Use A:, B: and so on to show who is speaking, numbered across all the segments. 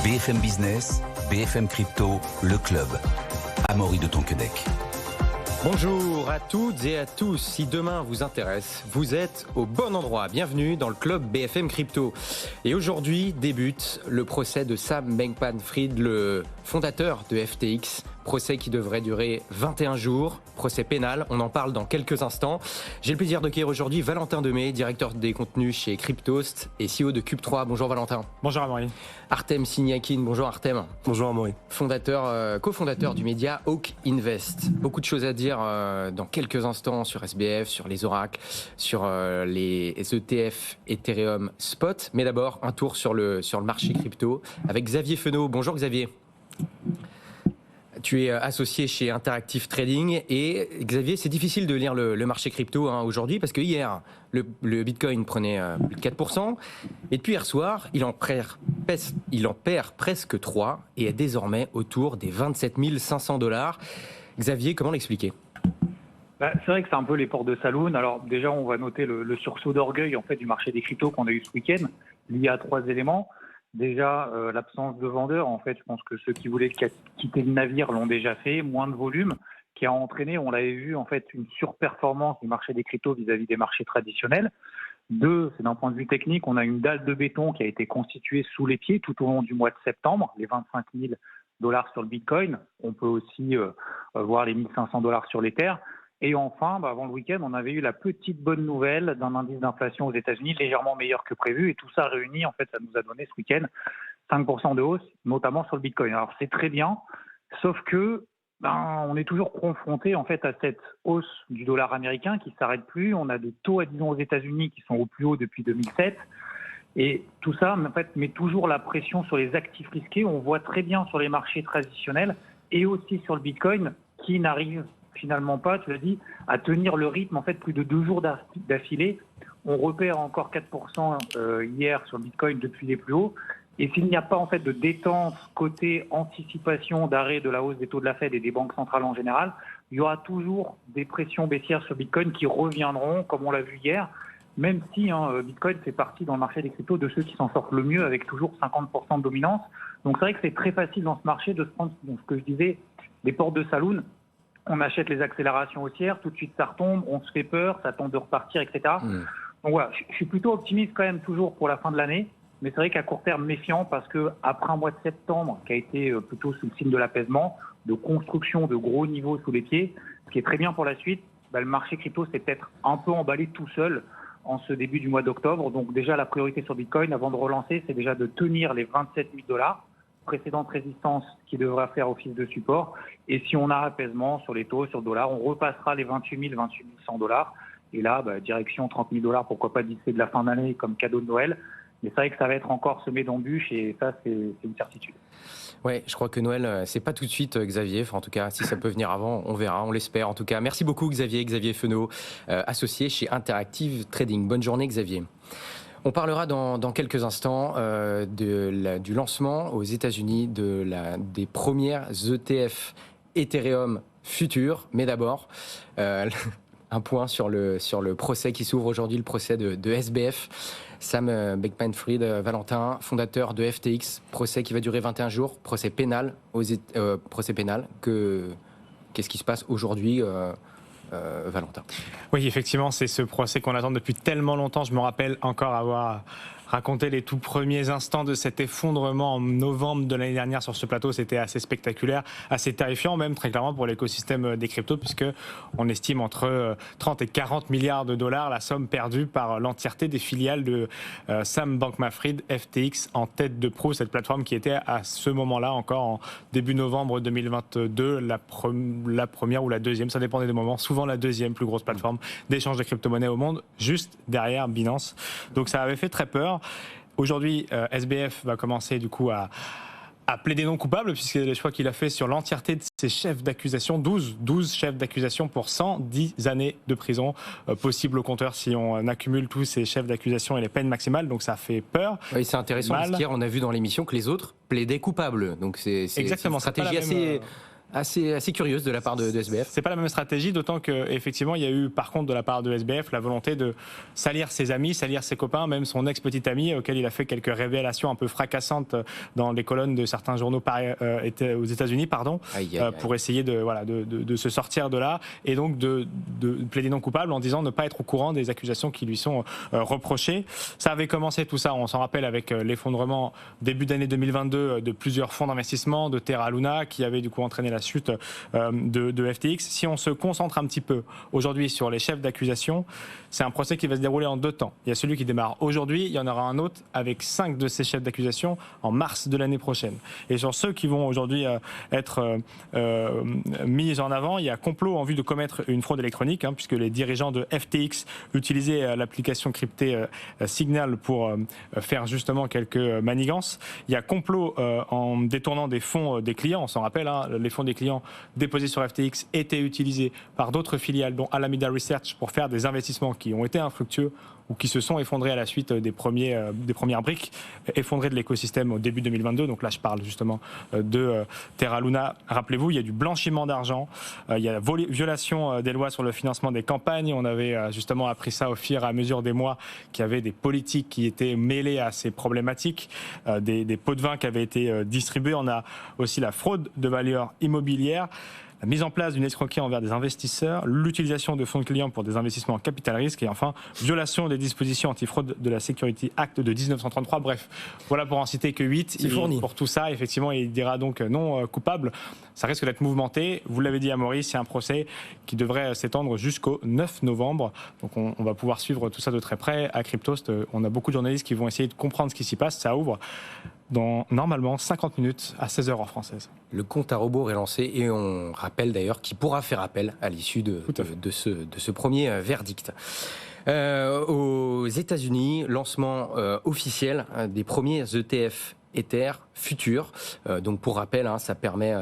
A: BFM Business, BFM Crypto, le club. Amaury de Tonquedec.
B: Bonjour à toutes et à tous. Si demain vous intéresse, vous êtes au bon endroit. Bienvenue dans le club BFM Crypto. Et aujourd'hui débute le procès de Sam Bankman-Fried, le fondateur de FTX. Procès qui devrait durer 21 jours, procès pénal, on en parle dans quelques instants. J'ai le plaisir d'accueillir aujourd'hui Valentin Demey, directeur des contenus chez Cryptost et CEO de Cube3. Bonjour Valentin.
C: Bonjour Amaury.
B: Artem Signakin, bonjour Artem.
C: Bonjour Amaury.
B: Cofondateur du média Hawk Invest. Beaucoup de choses à dire dans quelques instants sur SBF, sur les oracles, sur les ETF Ethereum Spot. Mais d'abord, un tour sur le marché crypto avec Xavier Fenot. Bonjour Xavier. Tu es associé chez Interactive Trading et Xavier, c'est difficile de lire le marché crypto aujourd'hui parce que hier, le Bitcoin prenait plus de 4% et depuis hier soir, il en perd presque 3 et est désormais autour des 27 500 $. Xavier, comment l'expliquer ?
D: C'est vrai que c'est un peu les portes de saloon. Alors déjà, on va noter le sursaut d'orgueil en fait du marché des cryptos qu'on a eu ce week-end, lié à 3 éléments. Déjà, l'absence de vendeurs, en fait, je pense que ceux qui voulaient quitter le navire l'ont déjà fait, moins de volume, qui a entraîné, on l'avait vu, en fait, une surperformance du marché des cryptos vis-à-vis des marchés traditionnels. Deux, c'est d'un point de vue technique, on a une dalle de béton qui a été constituée sous les pieds tout au long du mois de septembre, les 25 000 $ sur le Bitcoin. On peut aussi voir les 1 500 $ sur l'Ether. Et enfin, avant le week-end, on avait eu la petite bonne nouvelle d'un indice d'inflation aux États-Unis légèrement meilleur que prévu. Et tout ça réuni, en fait, ça nous a donné ce week-end 5% de hausse, notamment sur le Bitcoin. Alors c'est très bien, sauf que on est toujours confronté en fait à cette hausse du dollar américain qui ne s'arrête plus. On a des taux à 10 ans aux États-Unis qui sont au plus haut depuis 2007. Et tout ça, en fait, met toujours la pression sur les actifs risqués. On voit très bien sur les marchés traditionnels et aussi sur le Bitcoin qui n'arrive finalement pas, tu l'as dit, à tenir le rythme, en fait, plus de 2 jours d'affilée. On repère encore 4% hier sur le Bitcoin depuis les plus hauts. Et s'il n'y a pas, en fait, de détente côté anticipation d'arrêt de la hausse des taux de la Fed et des banques centrales en général, il y aura toujours des pressions baissières sur Bitcoin qui reviendront, comme on l'a vu hier, même si Bitcoin fait partie dans le marché des cryptos de ceux qui s'en sortent le mieux avec toujours 50% de dominance. Donc c'est vrai que c'est très facile dans ce marché de se prendre, donc, ce que je disais, des portes de saloon. On achète les accélérations haussières, tout de suite ça retombe, on se fait peur, ça tente de repartir, etc. Donc voilà, je suis plutôt optimiste quand même toujours pour la fin de l'année, mais c'est vrai qu'à court terme méfiant parce qu'après un mois de septembre qui a été plutôt sous le signe de l'apaisement, de construction de gros niveaux sous les pieds, ce qui est très bien pour la suite, le marché crypto s'est peut-être un peu emballé tout seul en ce début du mois d'octobre. Donc déjà la priorité sur Bitcoin avant de relancer, c'est déjà de tenir les 27 000 $. Précédente résistance qui devra faire office de support. Et si on a apaisement sur les taux, sur le dollar, on repassera les 28 000, 28 100 $. Et là, direction 30 000 $, pourquoi pas d'ici de la fin d'année comme cadeau de Noël. Mais c'est vrai que ça va être encore semé d'embûches et ça, c'est une certitude.
B: Ouais, je crois que Noël, c'est pas tout de suite, Xavier. Enfin, en tout cas, si ça peut venir avant, on verra, on l'espère. En tout cas, merci beaucoup, Xavier Fenot, associé chez Interactive Trading. Bonne journée, Xavier. On parlera dans quelques instants du lancement aux États-Unis des premières ETF Ethereum futures. Mais d'abord, un point sur le procès qui s'ouvre aujourd'hui, le procès de SBF. Sam Bankman-Fried, Valentin, fondateur de FTX, procès qui va durer 21 jours, procès pénal. Qu'est-ce qui se passe aujourd'hui Valentin?
C: Oui, effectivement, c'est ce procès qu'on attend depuis tellement longtemps. Je me rappelle encore avoir raconté les tout premiers instants de cet effondrement en novembre de l'année dernière sur ce plateau. C'était assez spectaculaire, assez terrifiant même, très clairement, pour l'écosystème des cryptos, puisque on estime entre 30 et 40 milliards de dollars la somme perdue par l'entièreté des filiales de Sam Bankman-Fried, FTX, en tête de proue, cette plateforme qui était à ce moment-là, encore en début novembre 2022, la première ou la deuxième, ça dépendait des moments, souvent la deuxième plus grosse plateforme d'échange de crypto-monnaies au monde, juste derrière Binance. Donc ça avait fait très peur. Aujourd'hui, SBF va commencer du coup à plaider non coupable, puisque les choix qu'il a fait sur l'entièreté de ses chefs d'accusation, 12 chefs d'accusation pour 110 années de prison possible au compteur si on accumule tous ces chefs d'accusation et les peines maximales, donc ça fait peur.
B: Oui, c'est intéressant parce qu'hier on a vu dans l'émission que les autres plaidaient coupables, donc c'est
C: exactement,
B: une stratégie assez curieuse de la part de SBF.
C: C'est pas la même stratégie, d'autant qu'effectivement, il y a eu par contre de la part de SBF la volonté de salir ses amis, salir ses copains, même son ex-petit ami auquel il a fait quelques révélations un peu fracassantes dans les colonnes de certains journaux aux États-Unis, pour essayer de se sortir de là et donc de plaider non coupable en disant ne pas être au courant des accusations qui lui sont reprochées. Ça avait commencé tout ça, on s'en rappelle, avec l'effondrement début d'année 2022 de plusieurs fonds d'investissement, de Terra Luna, qui avait du coup entraîné la chute de FTX. Si on se concentre un petit peu aujourd'hui sur les chefs d'accusation, c'est un procès qui va se dérouler en 2 temps. Il y a celui qui démarre aujourd'hui, il y en aura un autre avec 5 de ces chefs d'accusation en mars de l'année prochaine. Et sur ceux qui vont aujourd'hui être mis en avant, il y a complot en vue de commettre une fraude électronique, puisque les dirigeants de FTX utilisaient l'application cryptée Signal pour faire justement quelques manigances. Il y a complot en détournant des fonds des clients, on s'en rappelle, les fonds des clients déposés sur FTX étaient utilisés par d'autres filiales, dont Alameda Research, pour faire des investissements qui ont été infructueux ou qui se sont effondrés à la suite des premières briques effondrées de l'écosystème au début 2022. Donc là, je parle justement de Terra Luna. Rappelez-vous, il y a du blanchiment d'argent, il y a la violation des lois sur le financement des campagnes. On avait justement appris ça au fur et à mesure des mois, qu'il y avait des politiques qui étaient mêlées à ces problématiques, des pots de vin qui avaient été distribués. On a aussi la fraude de valeurs immobilières, la mise en place d'une escroquerie envers des investisseurs, l'utilisation de fonds de clients pour des investissements en capital risque et enfin, violation des dispositions antifraude de la Security Act de 1933. Bref, voilà pour en citer que 8.
B: C'est fourni.
C: Pour tout ça, effectivement, il dira donc non coupable. Ça risque d'être mouvementé. Vous l'avez dit à Maurice, c'est un procès qui devrait s'étendre jusqu'au 9 novembre. Donc on va pouvoir suivre tout ça de très près. À Cryptost, on a beaucoup de journalistes qui vont essayer de comprendre ce qui s'y passe. Ça ouvre dans normalement 50 minutes à 16h heure française.
B: Le compte à rebours est lancé et on rappelle d'ailleurs qu'il pourra faire appel à l'issue de ce premier verdict. Aux États-Unis, lancement officiel des premiers ETF Ether futurs. Donc pour rappel, ça permet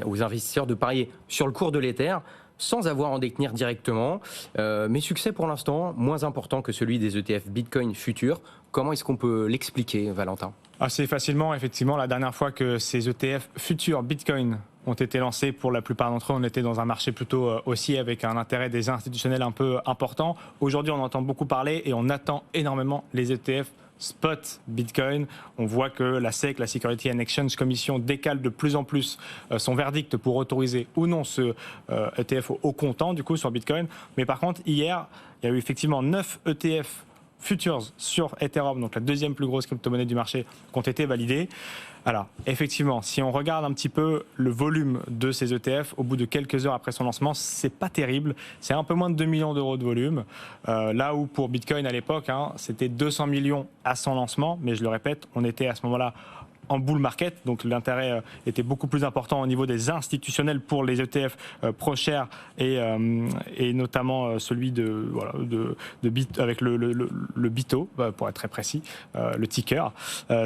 B: aux investisseurs de parier sur le cours de l'Ether sans avoir à en détenir directement. Mais succès pour l'instant, moins important que celui des ETF Bitcoin futurs. Comment est-ce qu'on peut l'expliquer, Valentin ?
C: Assez facilement, effectivement. La dernière fois que ces ETF futurs Bitcoin ont été lancés, pour la plupart d'entre eux, on était dans un marché plutôt haussier avec un intérêt des institutionnels un peu important. Aujourd'hui, on entend beaucoup parler et on attend énormément les ETF spot Bitcoin. On voit que la SEC, la Security and Exchange Commission, décale de plus en plus son verdict pour autoriser ou non ce ETF au comptant, du coup, sur Bitcoin. Mais par contre, hier, il y a eu effectivement 9 ETF futures sur Ethereum, donc la deuxième plus grosse crypto-monnaie du marché, qui ont été validés. Alors, effectivement, si on regarde un petit peu le volume de ces ETF, au bout de quelques heures après son lancement, c'est pas terrible. C'est un peu moins de 2 millions d'euros de volume. Là où pour Bitcoin à l'époque, c'était 200 millions à son lancement. Mais je le répète, on était à ce moment-là en bull market, donc l'intérêt était beaucoup plus important au niveau des institutionnels pour les ETF ProShare et notamment celui avec le BITO, pour être très précis, le ticker.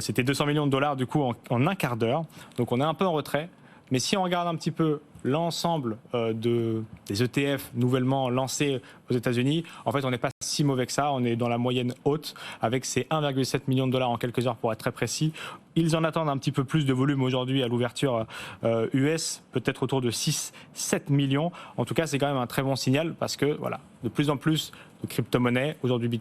C: C'était 200 millions de dollars du coup en un quart d'heure, donc on est un peu en retrait. Mais si on regarde un petit peu l'ensemble des ETF nouvellement lancés aux États-Unis, en fait, on n'est pas si mauvais que ça. On est dans la moyenne haute avec ces 1,7 million de dollars en quelques heures pour être très précis. Ils en attendent un petit peu plus de volume aujourd'hui à l'ouverture US, peut-être autour de 6-7 millions. En tout cas, c'est quand même un très bon signal parce que voilà, de plus en plus de crypto-monnaies, aujourd'hui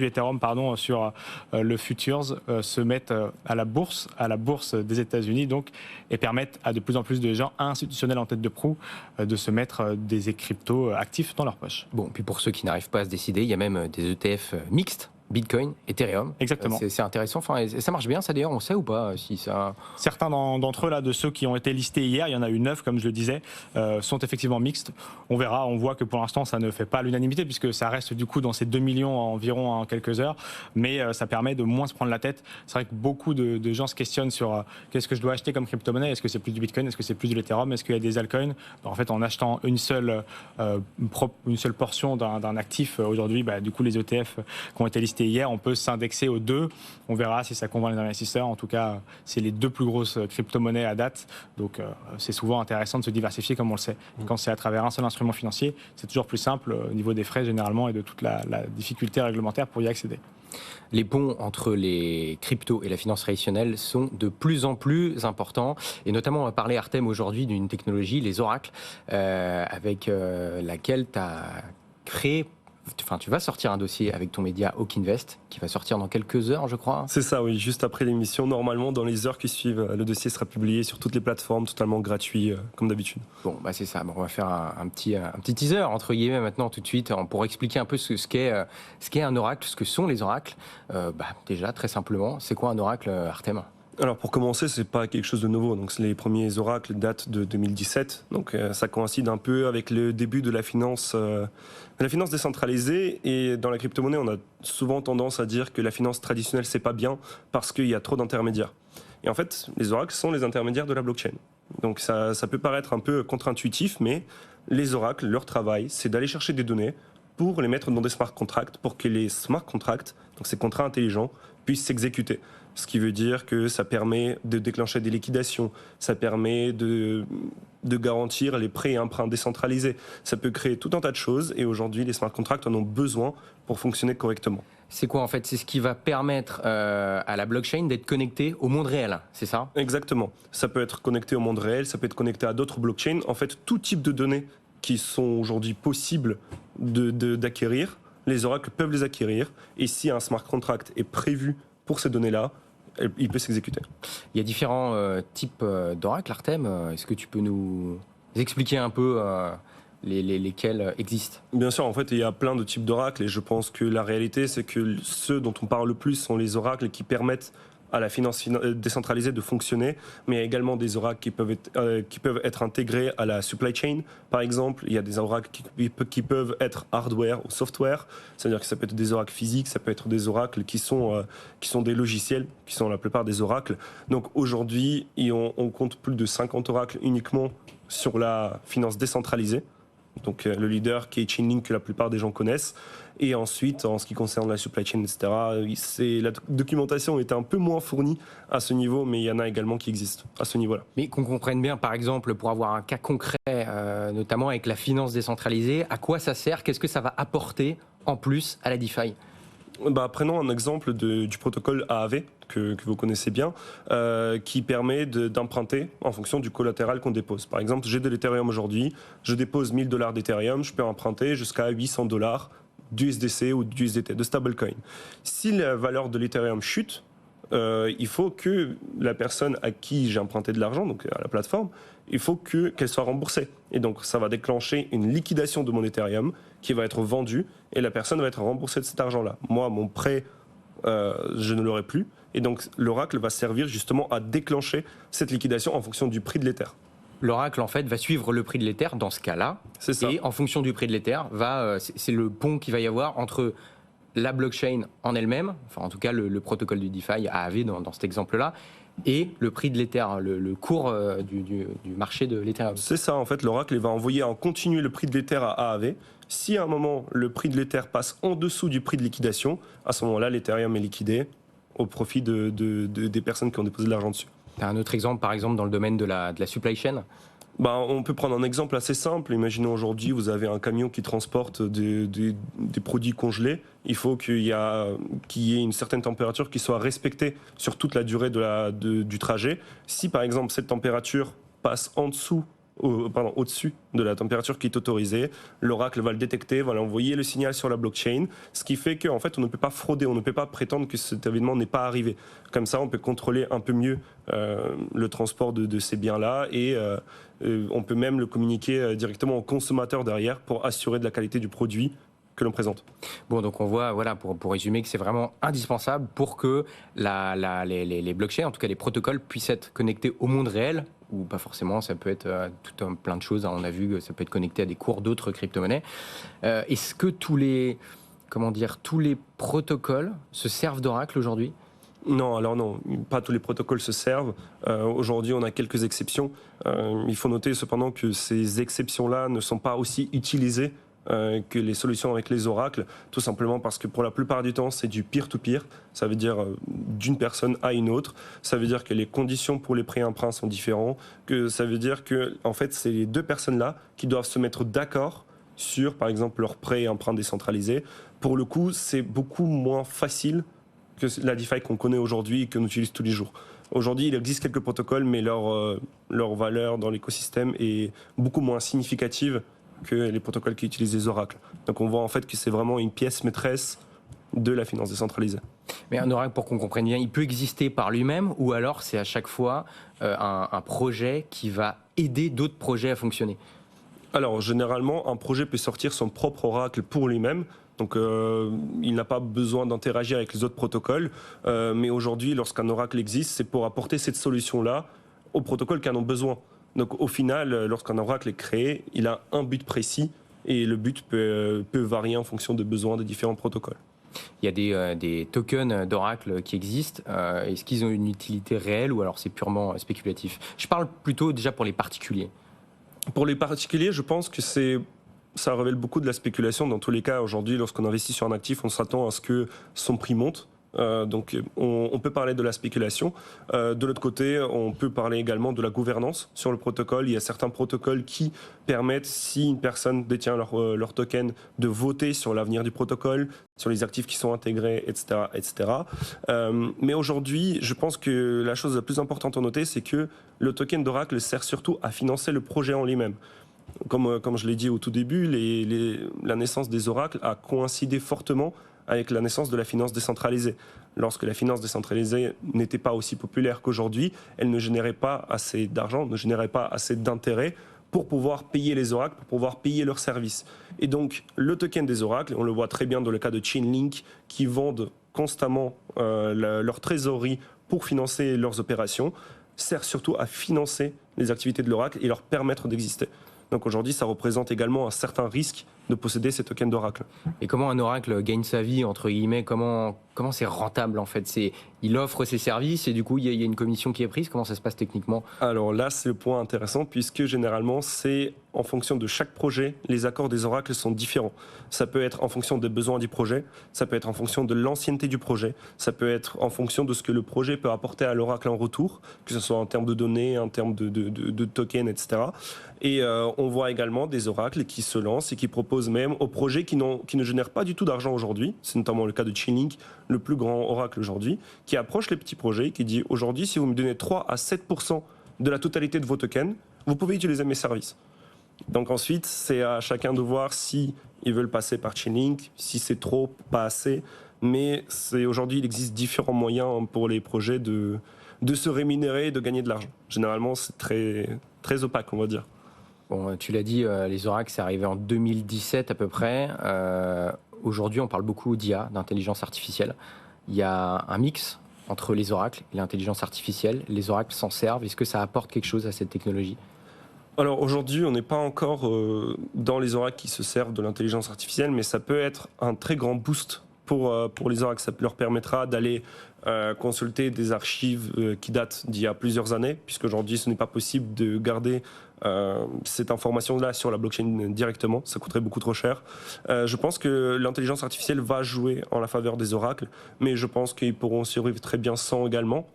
C: Ethereum, sur le futures, se mettent à la bourse des États-Unis, donc, et permettent à de plus en plus de gens institutionnels en tête de proue de se mettre des cryptos actifs dans leur poche.
B: Bon, puis pour ceux qui n'arrivent pas à se décider, il y a même des ETF mixtes. Bitcoin, Ethereum.
C: Exactement.
B: C'est intéressant. Enfin, ça marche bien, ça d'ailleurs, on sait ou pas si ça...
C: Certains d'entre eux, là, de ceux qui ont été listés hier, il y en a eu 9, comme je le disais, sont effectivement mixtes. On verra, on voit que pour l'instant, ça ne fait pas l'unanimité, puisque ça reste du coup dans ces 2 millions environ en quelques heures, mais ça permet de moins se prendre la tête. C'est vrai que beaucoup de gens se questionnent sur qu'est-ce que je dois acheter comme crypto-monnaie. Est-ce que c'est plus du Bitcoin? Est-ce que c'est plus de l'Ethereum? Est-ce qu'il y a des altcoins? En fait, en achetant une seule portion d'un actif, aujourd'hui, du coup, les ETF qui ont été listés hier, on peut s'indexer aux deux. On verra si ça convainc les investisseurs. En tout cas, c'est les 2 plus grosses crypto-monnaies à date. Donc, c'est souvent intéressant de se diversifier, comme on le sait. Quand c'est à travers un seul instrument financier, c'est toujours plus simple au niveau des frais, généralement, et de toute la difficulté réglementaire pour y accéder.
B: Les ponts entre les cryptos et la finance traditionnelle sont de plus en plus importants. Et notamment, on va parler, Artem, aujourd'hui d'une technologie, les oracles, avec laquelle tu as créé... Enfin, tu vas sortir un dossier avec ton média Hawk Invest, qui va sortir dans quelques heures, je crois.
E: C'est ça, oui, juste après l'émission. Normalement, dans les heures qui suivent, le dossier sera publié sur toutes les plateformes, totalement gratuit, comme d'habitude.
B: Bon, bah c'est ça. Bon, on va faire un petit teaser, entre guillemets, maintenant, tout de suite, pour expliquer un peu ce qu'est un oracle, ce que sont les oracles. Déjà, très simplement, c'est quoi un oracle, Artem ?
E: Alors pour commencer, c'est pas quelque chose de nouveau. Donc les premiers oracles datent de 2017. Donc ça coïncide un peu avec le début de la finance décentralisée. Et dans la crypto-monnaie, on a souvent tendance à dire que la finance traditionnelle c'est pas bien parce qu'il y a trop d'intermédiaires. Et en fait, les oracles sont les intermédiaires de la blockchain. Donc ça peut paraître un peu contre-intuitif, mais les oracles, leur travail, c'est d'aller chercher des données pour les mettre dans des smart contracts, pour que les smart contracts, donc ces contrats intelligents, puissent s'exécuter. Ce qui veut dire que ça permet de déclencher des liquidations, ça permet de garantir les prêts et emprunts décentralisés. Ça peut créer tout un tas de choses et aujourd'hui, les smart contracts en ont besoin pour fonctionner correctement.
B: C'est quoi en fait ? C'est ce qui va permettre à la blockchain d'être connectée au monde réel, c'est ça ?
E: Exactement. Ça peut être connecté au monde réel, ça peut être connecté à d'autres blockchains. En fait, tout type de données qui sont aujourd'hui possibles d'acquérir, les oracles peuvent les acquérir. Et si un smart contract est prévu pour ces données-là, il peut s'exécuter.
B: Il y a différents types d'oracles, Artem. Est-ce que tu peux nous expliquer un peu lesquels existent ?
E: Bien sûr, en fait, il y a plein de types d'oracles et je pense que la réalité, c'est que ceux dont on parle le plus sont les oracles qui permettent à la finance décentralisée de fonctionner, mais il y a également des oracles qui peuvent être intégrés à la supply chain. Par exemple, il y a des oracles qui peuvent être hardware ou software, c'est-à-dire que ça peut être des oracles physiques, ça peut être des oracles qui sont des logiciels, qui sont la plupart des oracles. Donc aujourd'hui, on compte plus de 50 oracles uniquement sur la finance décentralisée. Donc le leader qui est Chainlink, que la plupart des gens connaissent. Et ensuite, en ce qui concerne la supply chain, etc., la documentation est un peu moins fournie à ce niveau, mais il y en a également qui existent à ce niveau-là.
B: Mais qu'on comprenne bien, par exemple, pour avoir un cas concret, notamment avec la finance décentralisée, à quoi ça sert ? Qu'est-ce que ça va apporter en plus à la DeFi ?
E: Prenons un exemple du protocole AAV, que vous connaissez bien, qui permet d'emprunter en fonction du collatéral qu'on dépose. Par exemple, j'ai de l'Ethereum aujourd'hui, je dépose $1000 d'Ethereum, je peux emprunter jusqu'à $800 d'USDC ou d'USDT, de stablecoin. Si la valeur de l'Ethereum chute, il faut que la personne à qui j'ai emprunté de l'argent, donc à la plateforme, il faut qu'elle soit remboursée. Et donc ça va déclencher une liquidation de mon Ethereum qui va être vendue et la personne va être remboursée de cet argent-là. Moi, mon prêt, je ne l'aurai plus. Et donc l'oracle va servir justement à déclencher cette liquidation en fonction du prix de l'Ether.
B: L'oracle, en fait, va suivre le prix de l'Ether dans ce cas-là.
E: C'est ça.
B: Et en fonction du prix de l'Ether, c'est le pont qu'il va y avoir entre la blockchain en elle-même, enfin en tout cas le protocole du DeFi AAV dans cet exemple-là, et le prix de l'Ether, le cours du marché de l'Ethereum.
E: C'est ça, en fait, l'oracle va envoyer en continu le prix de l'Ether à AAV. Si à un moment, le prix de l'Ether passe en dessous du prix de liquidation, à ce moment-là, l'Ethereum est liquidé au profit des personnes qui ont déposé de l'argent dessus.
B: Tu as un autre exemple, par exemple, dans le domaine de la supply chain ?
E: On peut prendre un exemple assez simple. Imaginons aujourd'hui, vous avez un camion qui transporte des produits congelés. Il faut qu'il y ait une certaine température qui soit respectée sur toute la durée du trajet. Si par exemple cette température passe au-dessus de la température qui est autorisée, l'oracle va le détecter, va l'envoyer le signal sur la blockchain, ce qui fait qu'en fait on ne peut pas frauder, on ne peut pas prétendre que cet événement n'est pas arrivé. Comme ça, on peut contrôler un peu mieux le transport de ces biens-là et on peut même le communiquer directement au consommateur derrière pour assurer de la qualité du produit que l'on présente.
B: Bon, donc on voit, voilà, pour résumer, que c'est vraiment indispensable pour que les blockchains, en tout cas les protocoles, puissent être connectés au monde réel, ou pas forcément, ça peut être plein de choses. On a vu que ça peut être connecté à des cours d'autres crypto-monnaies. Est-ce que tous les protocoles se servent d'Oracle aujourd'hui ?
E: Non, alors non, pas tous les protocoles se servent. Aujourd'hui, on a quelques exceptions. Il faut noter cependant que ces exceptions-là ne sont pas aussi utilisées que les solutions avec les oracles, tout simplement parce que pour la plupart du temps, c'est du peer-to-peer. Ça veut dire d'une personne à une autre. Ça veut dire que les conditions pour les prêts emprunts sont différentes. Que ça veut dire que, en fait, c'est les deux personnes-là qui doivent se mettre d'accord sur, par exemple, leurs prêts et emprunts décentralisés. Pour le coup, c'est beaucoup moins facile que la DeFi qu'on connaît aujourd'hui et qu'on utilise tous les jours. Aujourd'hui, il existe quelques protocoles, mais leur valeur dans l'écosystème est beaucoup moins significative que les protocoles qui utilisent les oracles. Donc on voit en fait que c'est vraiment une pièce maîtresse de la finance décentralisée.
B: Mais un oracle, pour qu'on comprenne bien, il peut exister par lui-même ou alors c'est à chaque fois un projet qui va aider d'autres projets à fonctionner?
E: Alors généralement, un projet peut sortir son propre oracle pour lui-même. Donc il n'a pas besoin d'interagir avec les autres protocoles. Mais aujourd'hui, lorsqu'un oracle existe, c'est pour apporter cette solution-là aux protocoles qui en ont besoin. Donc au final, lorsqu'un oracle est créé, il a un but précis et le but peut varier en fonction des besoins des différents protocoles.
B: Il y a des tokens d'oracle qui existent. Est-ce qu'ils ont une utilité réelle ou alors c'est purement spéculatif? Je parle plutôt déjà pour les particuliers.
E: Pour les particuliers, je pense que ça révèle beaucoup de la spéculation. Dans tous les cas, aujourd'hui, lorsqu'on investit sur un actif, on s'attend à ce que son prix monte. Donc on peut parler de la spéculation. De l'autre côté, on peut parler également de la gouvernance sur le protocole. Il y a certains protocoles qui permettent, si une personne détient leur token, de voter sur l'avenir du protocole, sur les actifs qui sont intégrés, etc. etc. Mais aujourd'hui, je pense que la chose la plus importante à noter, c'est que le token d'Oracle sert surtout à financer le projet en lui-même. Comme je l'ai dit au tout début, la naissance des oracles a coïncidé fortement avec la naissance de la finance décentralisée. Lorsque la finance décentralisée n'était pas aussi populaire qu'aujourd'hui, elle ne générait pas assez d'argent, ne générait pas assez d'intérêt pour pouvoir payer les oracles, pour pouvoir payer leurs services. Et donc, le token des oracles, on le voit très bien dans le cas de Chainlink, qui vendent constamment leur trésorerie pour financer leurs opérations, sert surtout à financer les activités de l'oracle et leur permettre d'exister. Donc aujourd'hui, ça représente également un certain risque de posséder ces tokens d'oracle.
B: Et comment un oracle gagne sa vie, entre guillemets? Comment c'est rentable en fait? Il offre ses services et du coup, il y a une commission qui est prise. Comment ça se passe techniquement?
E: Alors là, c'est le point intéressant puisque généralement, c'est en fonction de chaque projet, les accords des oracles sont différents. Ça peut être en fonction des besoins du projet, ça peut être en fonction de l'ancienneté du projet, ça peut être en fonction de ce que le projet peut apporter à l'oracle en retour, que ce soit en termes de données, en termes de tokens, etc. Et on voit également des oracles qui se lancent et qui proposent même aux projets qui ne génèrent pas du tout d'argent aujourd'hui. C'est notamment le cas de Chainlink, le plus grand oracle aujourd'hui, qui approche les petits projets, qui dit aujourd'hui, si vous me donnez 3 à 7% de la totalité de vos tokens, vous pouvez utiliser mes services. Donc ensuite, c'est à chacun de voir si ils veulent passer par Chainlink, si c'est trop, pas assez. Mais aujourd'hui, il existe différents moyens pour les projets de se rémunérer et de gagner de l'argent. Généralement, c'est très, très opaque, on va dire.
B: Bon, tu l'as dit, les oracles, c'est arrivé en 2017 à peu près. Aujourd'hui, on parle beaucoup d'IA, d'intelligence artificielle. Il y a un mix entre les oracles et l'intelligence artificielle. Les oracles s'en servent. Est-ce que ça apporte quelque chose à cette technologie?
E: Alors aujourd'hui, on n'est pas encore dans les oracles qui se servent de l'intelligence artificielle, mais ça peut être un très grand boost pour les oracles. Ça leur permettra d'aller consulter des archives qui datent d'il y a plusieurs années, puisqu'aujourd'hui, ce n'est pas possible de garder cette information-là sur la blockchain directement. Ça coûterait beaucoup trop cher. Je pense que l'intelligence artificielle va jouer en la faveur des oracles, mais je pense qu'ils pourront survivre très bien sans également,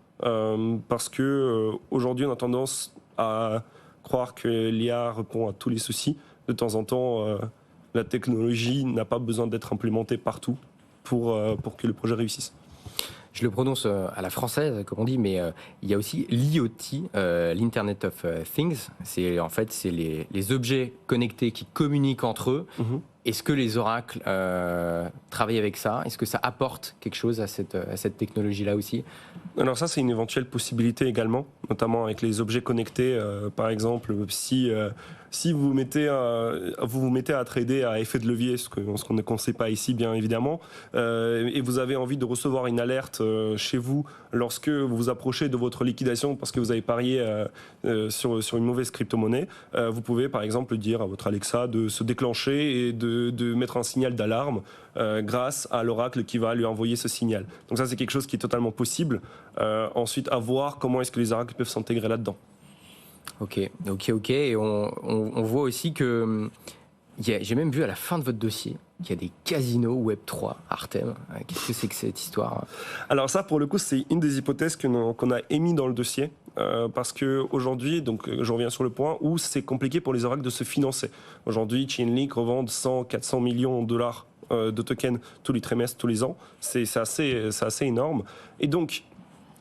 E: parce que aujourd'hui, on a tendance à croire que l'IA répond à tous les soucis. De temps en temps, la technologie n'a pas besoin d'être implémentée partout pour que le projet réussisse.
B: Je le prononce à la française, comme on dit, mais il y a aussi l'IoT, l'Internet of Things. C'est les objets connectés qui communiquent entre eux. Mm-hmm. Est-ce que les oracles travaillent avec ça? Est-ce que ça apporte quelque chose à cette technologie-là aussi?
E: Alors ça, c'est une éventuelle possibilité également, notamment avec les objets connectés. Par exemple, si vous vous mettez à trader à effet de levier, ce qu'on ne conseille pas ici, bien évidemment, et vous avez envie de recevoir une alerte chez vous lorsque vous vous approchez de votre liquidation parce que vous avez parié sur une mauvaise crypto-monnaie, vous pouvez par exemple dire à votre Alexa de se déclencher et de mettre un signal d'alarme grâce à l'oracle qui va lui envoyer ce signal. Donc ça, c'est quelque chose qui est totalement possible. Ensuite, à voir comment est-ce que les oracles peuvent s'intégrer là-dedans.
B: Ok. Et on voit aussi que j'ai même vu à la fin de votre dossier qu'il y a des casinos Web3 Artem. Qu'est-ce que c'est que cette histoire?
E: Alors ça, pour le coup, c'est une des hypothèses qu'on a émis dans le dossier. parce qu'aujourd'hui, donc je reviens sur le point où c'est compliqué pour les oracles de se financer. Aujourd'hui, Chainlink revend 100-400 millions de dollars de tokens tous les trimestres, tous les ans. C'est assez énorme. Et donc,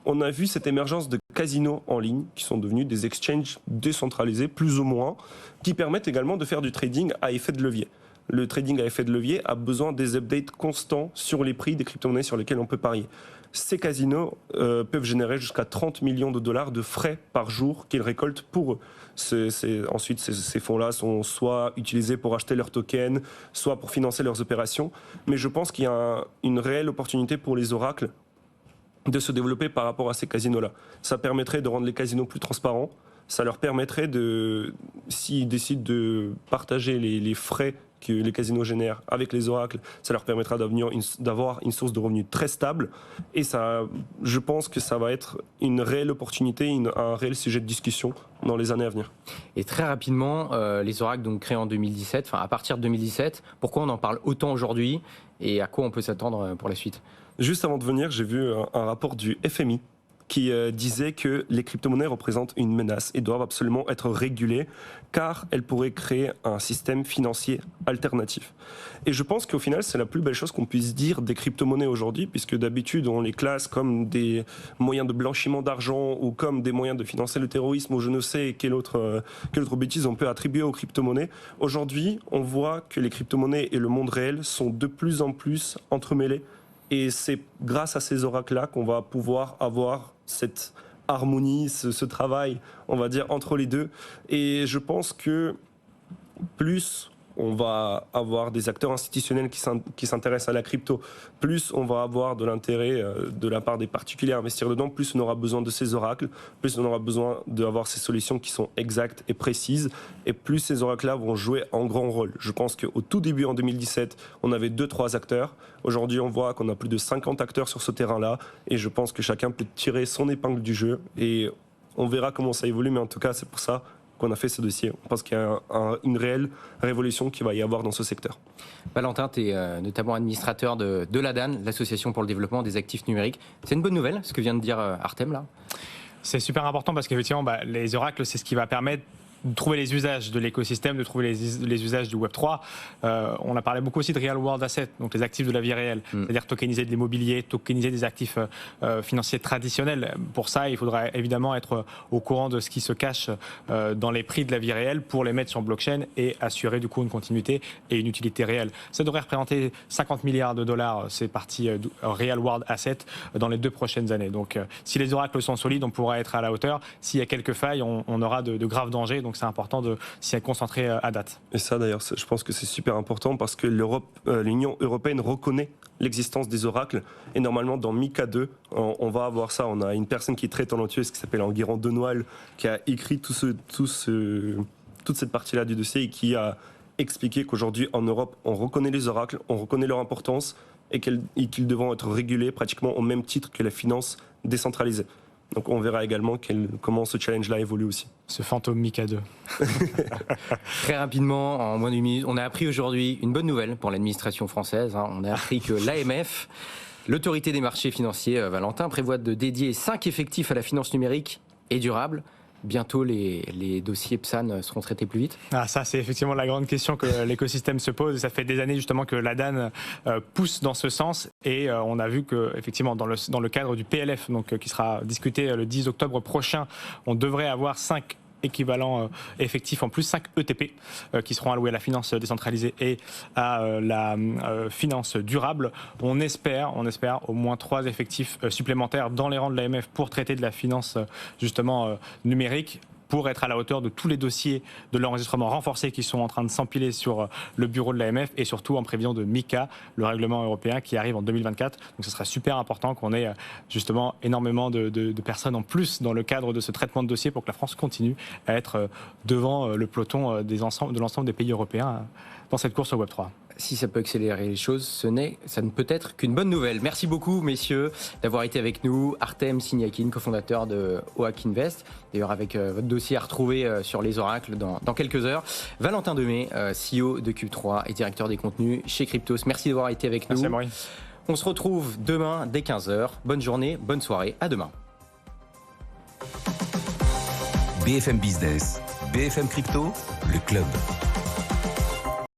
E: on a vu cette émergence de casinos en ligne qui sont devenus des exchanges décentralisés, plus ou moins, qui permettent également de faire du trading à effet de levier. Le trading à effet de levier a besoin des updates constants sur les prix des crypto-monnaies sur lesquelles on peut parier. Ces casinos peuvent générer jusqu'à 30 millions de dollars de frais par jour qu'ils récoltent pour eux. Ensuite, ces fonds-là sont soit utilisés pour acheter leurs tokens, soit pour financer leurs opérations. Mais je pense qu'il y a une réelle opportunité pour les oracles de se développer par rapport à ces casinos-là. Ça permettrait de rendre les casinos plus transparents. Ça leur permettrait s'ils décident de partager les frais que les casinos génèrent avec les oracles, ça leur permettra d'avoir une source de revenus très stable. Et je pense que ça va être une réelle opportunité, un réel sujet de discussion dans les années à venir.
B: Et très rapidement, les oracles donc créés en 2017, enfin à partir de 2017, pourquoi on en parle autant aujourd'hui et à quoi on peut s'attendre pour la suite ?
E: Juste avant de venir, j'ai vu un rapport du FMI qui disait que les crypto-monnaies représentent une menace et doivent absolument être régulées car elles pourraient créer un système financier alternatif. Et je pense qu'au final, c'est la plus belle chose qu'on puisse dire des crypto-monnaies aujourd'hui, puisque d'habitude, on les classe comme des moyens de blanchiment d'argent ou comme des moyens de financer le terrorisme ou je ne sais quelle autre bêtise on peut attribuer aux crypto-monnaies. Aujourd'hui, on voit que les crypto-monnaies et le monde réel sont de plus en plus entremêlés. Et c'est grâce à ces oracles-là qu'on va pouvoir avoir cette harmonie, ce travail, on va dire, entre les deux. Et je pense que plus on va avoir des acteurs institutionnels qui s'intéressent à la crypto, plus on va avoir de l'intérêt de la part des particuliers à investir dedans, plus on aura besoin de ces oracles, plus on aura besoin d'avoir ces solutions qui sont exactes et précises, et plus ces oracles-là vont jouer un grand rôle. Je pense qu'au tout début, en 2017, on avait 2-3 acteurs. Aujourd'hui, on voit qu'on a plus de 50 acteurs sur ce terrain-là, et je pense que chacun peut tirer son épingle du jeu, et on verra comment ça évolue, mais en tout cas, c'est pour ça qu'on a fait ce dossier. On pense qu'il y a une réelle révolution qui va y avoir dans ce secteur.
B: Valentin, tu es notamment administrateur de l'ADAN, l'Association pour le développement des actifs numériques. C'est une bonne nouvelle, ce que vient de dire Artem, là ?
C: C'est super important parce qu'effectivement, les oracles, c'est ce qui va permettre de trouver les usages de l'écosystème, de trouver les usages du Web3. On a parlé beaucoup aussi de Real World Assets, donc les actifs de la vie réelle, c'est-à-dire tokeniser de l'immobilier, tokeniser des actifs financiers traditionnels. Pour ça, il faudra évidemment être au courant de ce qui se cache dans les prix de la vie réelle pour les mettre sur blockchain et assurer du coup une continuité et une utilité réelle. Ça devrait représenter 50 milliards de dollars, ces parties Real World Assets, dans les 2 prochaines années. Donc si les oracles sont solides, on pourra être à la hauteur. S'il y a quelques failles, on aura de graves dangers. Donc c'est important de s'y concentrer à date.
E: Et ça d'ailleurs, je pense que c'est super important parce que l'Union européenne reconnaît l'existence des oracles. Et normalement, dans MiCA 2, on va avoir ça. On a une personne qui est très talentueuse qui s'appelle Enguerrand Denoël, qui a écrit toute cette partie-là du dossier et qui a expliqué qu'aujourd'hui, en Europe, on reconnaît les oracles, on reconnaît leur importance et qu'ils devront être régulés pratiquement au même titre que la finance décentralisée. Donc on verra également comment ce challenge-là évolue aussi.
C: Ce fantôme MiCA 2.
B: Très rapidement, en moins d'une minute, on a appris aujourd'hui une bonne nouvelle pour l'administration française. On a appris que l'AMF, l'autorité des marchés financiers, Valentin, prévoit de dédier 5 effectifs à la finance numérique et durable. Bientôt, les dossiers PSAN seront traités plus vite ?
C: Ça, c'est effectivement la grande question que l'écosystème se pose. Ça fait des années justement que l'ADAN pousse dans ce sens. Et on a vu que, effectivement, dans le cadre du PLF, donc, qui sera discuté le 10 octobre prochain, on devrait avoir 5 équivalents effectifs en plus, 5 ETP qui seront alloués à la finance décentralisée et à la finance durable. On espère au moins 3 effectifs supplémentaires dans les rangs de l'AMF pour traiter de la finance justement numérique, pour être à la hauteur de tous les dossiers de l'enregistrement renforcé qui sont en train de s'empiler sur le bureau de l'AMF et surtout en prévision de MiCA, le règlement européen qui arrive en 2024. Donc ce sera super important qu'on ait justement énormément de personnes en plus dans le cadre de ce traitement de dossier pour que la France continue à être devant le peloton de l'ensemble des pays européens dans cette course au Web3.
B: Si ça peut accélérer les choses, ça ne peut être qu'une bonne nouvelle. Merci beaucoup, messieurs, d'avoir été avec nous. Artem Signakin, cofondateur de OAK Invest, d'ailleurs avec votre dossier à retrouver sur les oracles dans quelques heures. Valentin Demey, CEO de Cube3 et directeur des contenus chez Cryptos. Merci d'avoir été avec nous.
C: Merci, Amaury.
B: On se retrouve demain dès 15h. Bonne journée, bonne soirée. À demain.
A: BFM Business, BFM Crypto, le club.